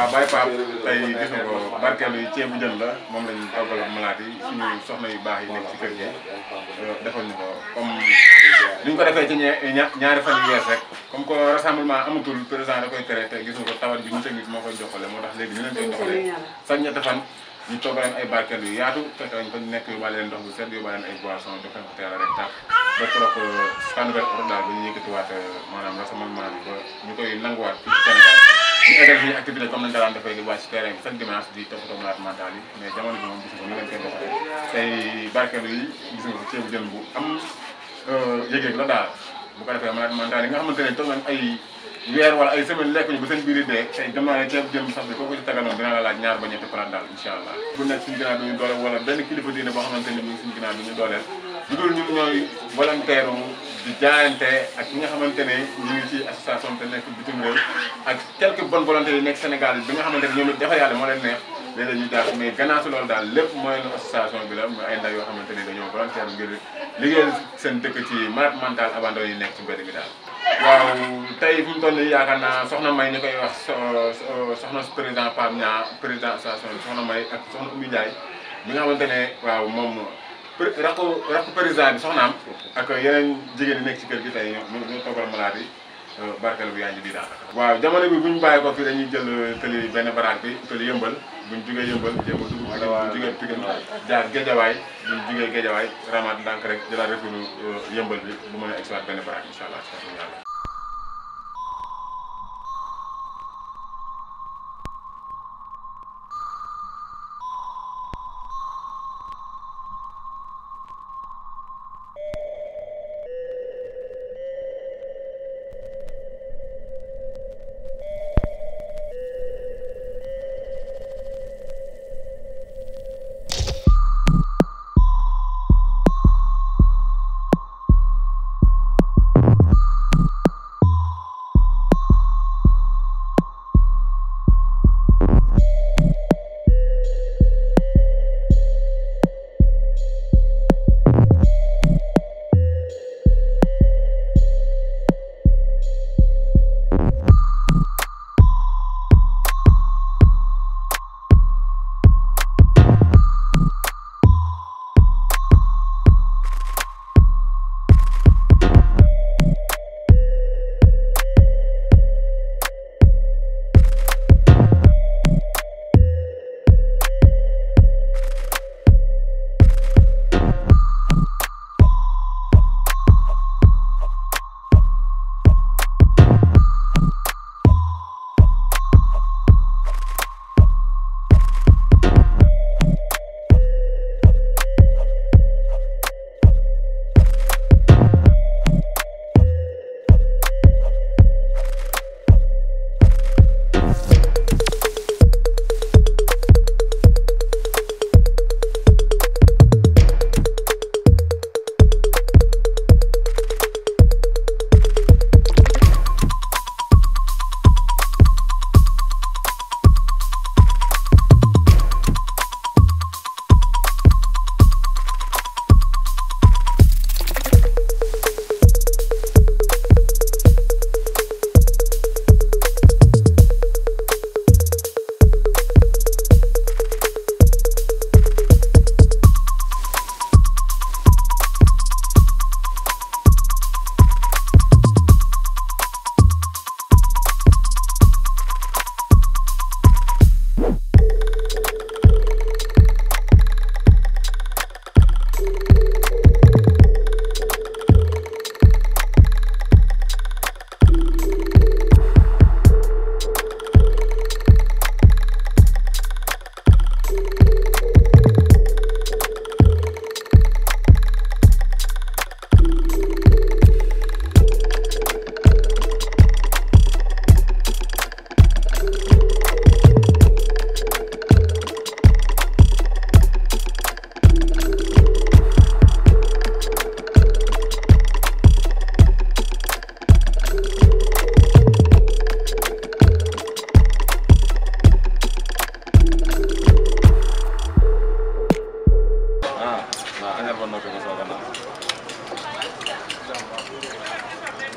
waaw Baye Pape tey gis nga ko barkeelu yi ceebu jën la moom lañu toggal malade yi suñu soxna yu baax yi nekk ci kër gi defal ñu ko comme ni ñu ko defee ci ñaari fan yu wees rek comme que rassemblement amatul président da koy tere te gis nga ko tawat bi ñu technique moo koy joxale moo tax léegi ñu leen koy doxalee sax ñetti fan ñu toggaleen ay barkeelu yu yaatu fekk nañ ko nekk yóbbaale leen ndox bu sedd yóbbaale leen ay boissons jox leen ko teel a rek tax ba trop scandale oto daal ba ñu yëkkatiwaat maanaam rassemblement bi ba ñu koy nanguwaat fii ci Sénégal ñu eggal suñu activité comme nañ ko daan defee di wàcc ci terrain bi chaque dimanche di toppatoo malade mental yi mais jamono bi moom gis nga ñu leen koy doxalee tey barkeelu yi gis nga ko ceebu jën bu am yëg-yëg la daal bu ko defee malade mental yi nga xamante ne toog nañ ay weer wala ay semaine lekk ñu ba seen biir yi dee tey dem naa ne ceebu jën bu sax bi kooku ci taganoon dina la laaj ñaar ba ñetti palaat daal incha allah bu nekk suñu ginnaaw bi ñu dooleel wala benn kilifa diine boo xamante ni mu ngi suñu ginnaaw bi ñu dooleel lu dul ñun ñooy volontaire di jaayante ak ñi nga xamante ne ñu ngi ci association te nekk bitim réew ak quelques bonnes volontés yi nekk Sénégal bi nga xamante ne ñoom it dafa yàlla moo leen neex léeg-léeg ñu jaar mais gannaaw si loolu daal lépp mooy association bi la mooy ay ndaw yoo xamante ne dañoo volontaire ngir liggéeyal seen dëkk ci malade mental abandonné yi nekk ci mbedd bi daal. waaw tey fi mu toll nii yaakaar naa soxna May ñu koy wax soxna président Pam Ñaa président association bi soxna May ak soxna Oumy Ndiaye bi nga xamante ne waaw moom rakku président bi soxnaam ak yeneen jigéen ñi nekk ci kër gi tey ñoo toggal malade yi barkeel bu yaa ngi bii daal. waaw jamono bi bu ñu bàyyi ko fii dañuy jël tëli benn baraak bi tëli yëmbal bu ñu jugee yëmbal jéem a dugg bu ñu jugee Pikine jaar Géejawaay bu ñu jugee Géejawaay ramaat ndànk rek jëlaat refinu yëmbal bi bu mën a egsiwaat benn baraak incha allah ci kàddu yàlla.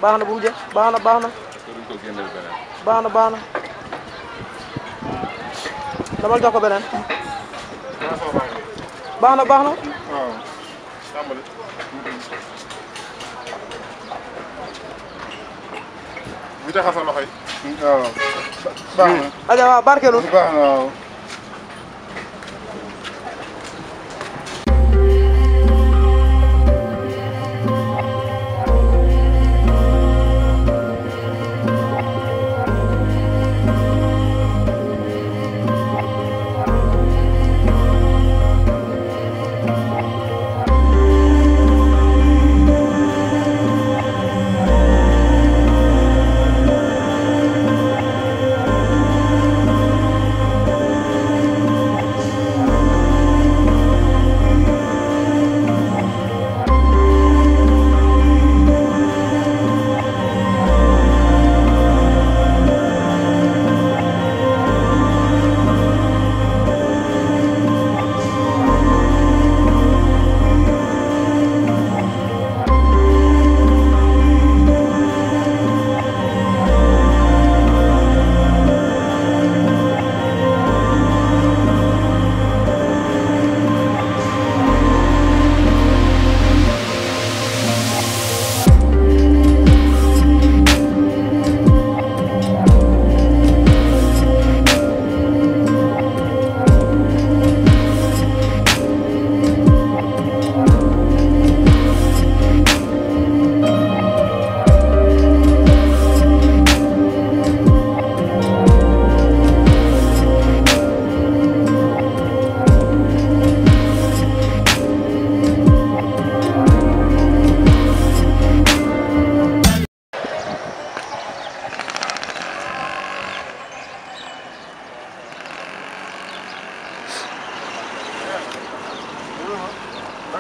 baax na bu mu jeex baax na baax na baax na baax na dama jox ko beneen. baax na baax na. waaw tàmbali. bu taxaw sa loxo yi. waaw. baax na. aja waaw barkeelu. baax na waaw.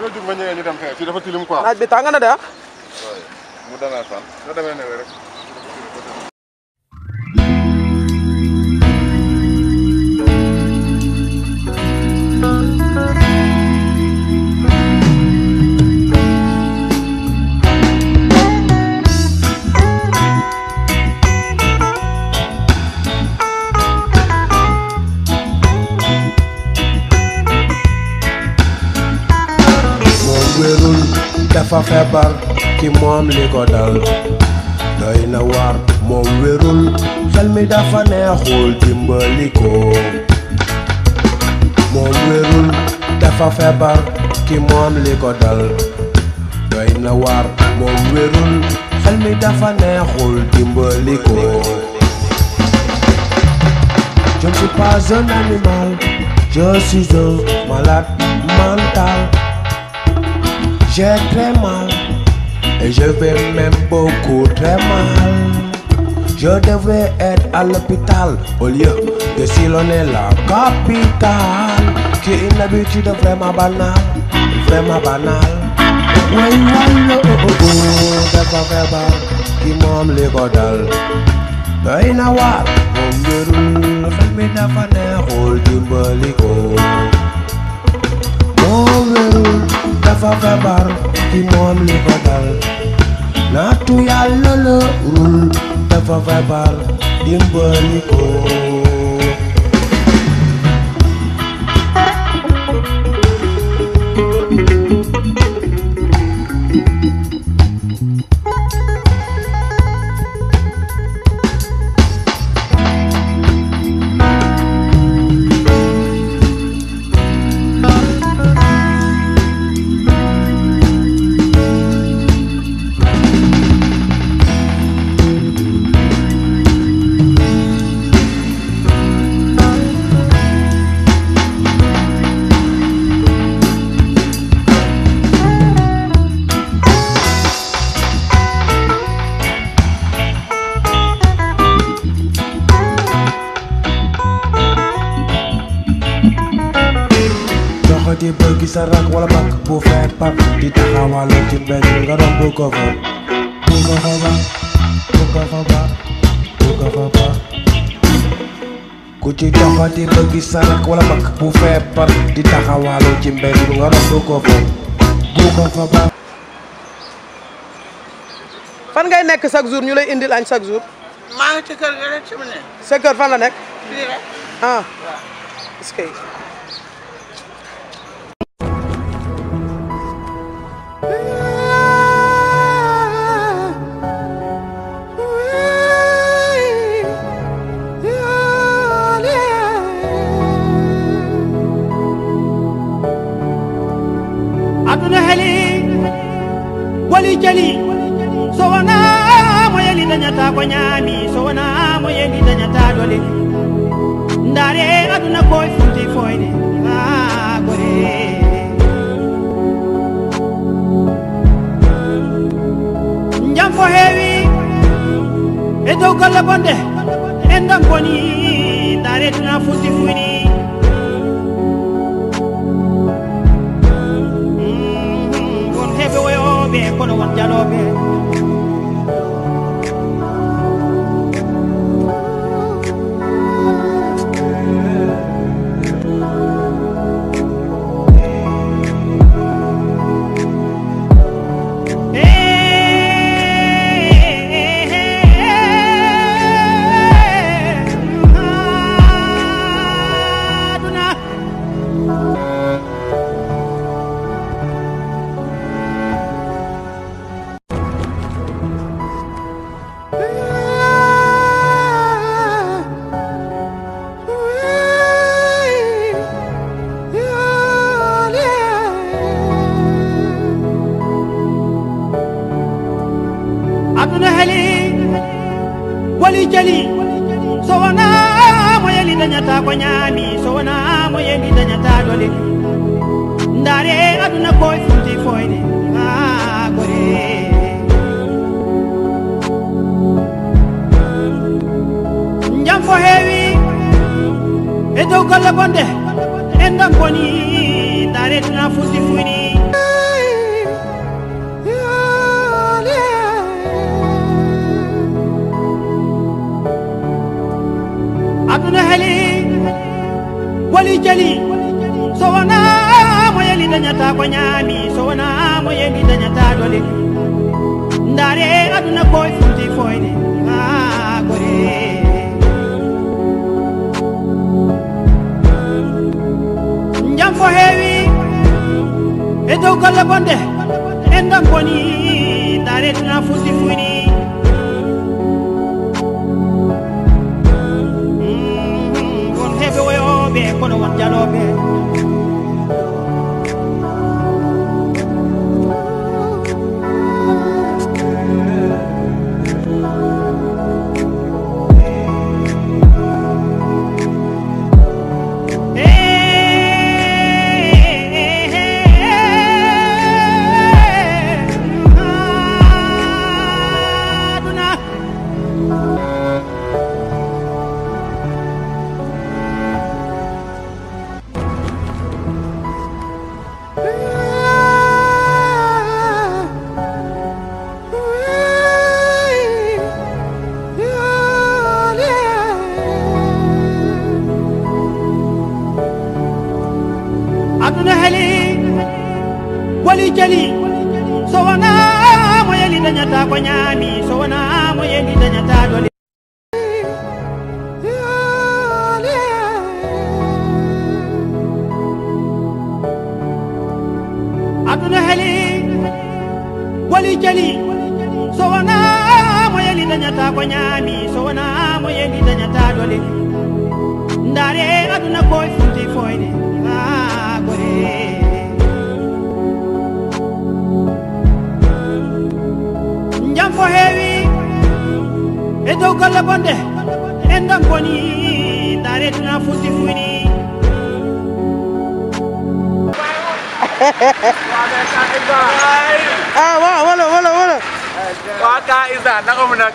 nga jug ma ñëwee ñu dem fee fii dafa tilim quoi. naaj bi tàng na de ah. waaye mu demee fan nga demee ne rek. dafa feebar ci moom li ko dal doy na waar moom wérul xel mi dafa neexul dimbali ko moom wérul dafa feebar ci moom li ko dal doy na waar moom wérul xel mi dafa neexul dimbali ko je ne suis pas un animal je suis un malade mental. J'ai très mal et je vais même beaucoup très mal. Je devrais être à l'hôpital au lieu de sillonner la capitale, qui est une habitude vraiment banale, vraiment banale. Oui, dafa feebar ki moom li ko dal doy na waar moom wérul xel mi dafa neexul dimbali ko moom wérul dafa feebar ki moom li ko dal naatu yàlla la rul dafa feebar dimbali ko di bëgg sa rak wala mag bu feebar di taxawal ci mbedd nga romb ko fa bu ko fa ba bu ko fa ba bu ko fa ba ku ci doxati bëgg sa rak wala mag bu feebar di taxawal ci mbedd nga romb ko fa bu ko fa ba. fan ngay nekk chaque jour ñu lay indil añ chaque jour. maa ngi ci kër ga rek ci mu ne. sa kër fan la nekk. fii rek. ah est-ce que aduna heli wali jali so wana mo yeli dañata ko ñaami so wana mo yeli dañata dole ndare aduna koy funti foyde ha gore jam fo heewi e dow golle bonde en dam boni ndare duna funti fuyni heɓe woyoɓe kono won jaloɓe aduna heli wali jali so wana mo yeli dañata ko ñaami so wana mo yeli dañata dole ndare aduna koy funti foyde ha gore jam fo heewi e dow golle bonde en dam boni ndare duna funti fuyni aduna heli wali jali so wana mo yeli dañata ko ñaami so wana mo yeli dañata dole ndare aduna koy funti foyde ha gore jam fo heewi e dow golle bonde en dam boni ndare duna funti fuyni heɓe woyoɓe kono won jaloɓe aduna heli wali jali so wana mo yeli dañata ko ñaami so wana mo yeli dañata dole aduna heli wali jali so wana mo yeli dañata ko ñaami so wana mo yeli dañata dole ndare aduna koy funti foyde ha gore jam fo heewi e dow golle bonde en dam boni ndare duna funti fuyni ah wala waa Ka Isa naka mu nag.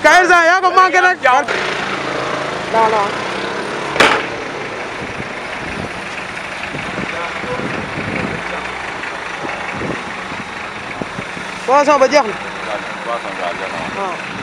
Ka Isa yaa ko manqué nag. non poisson ba jeex na.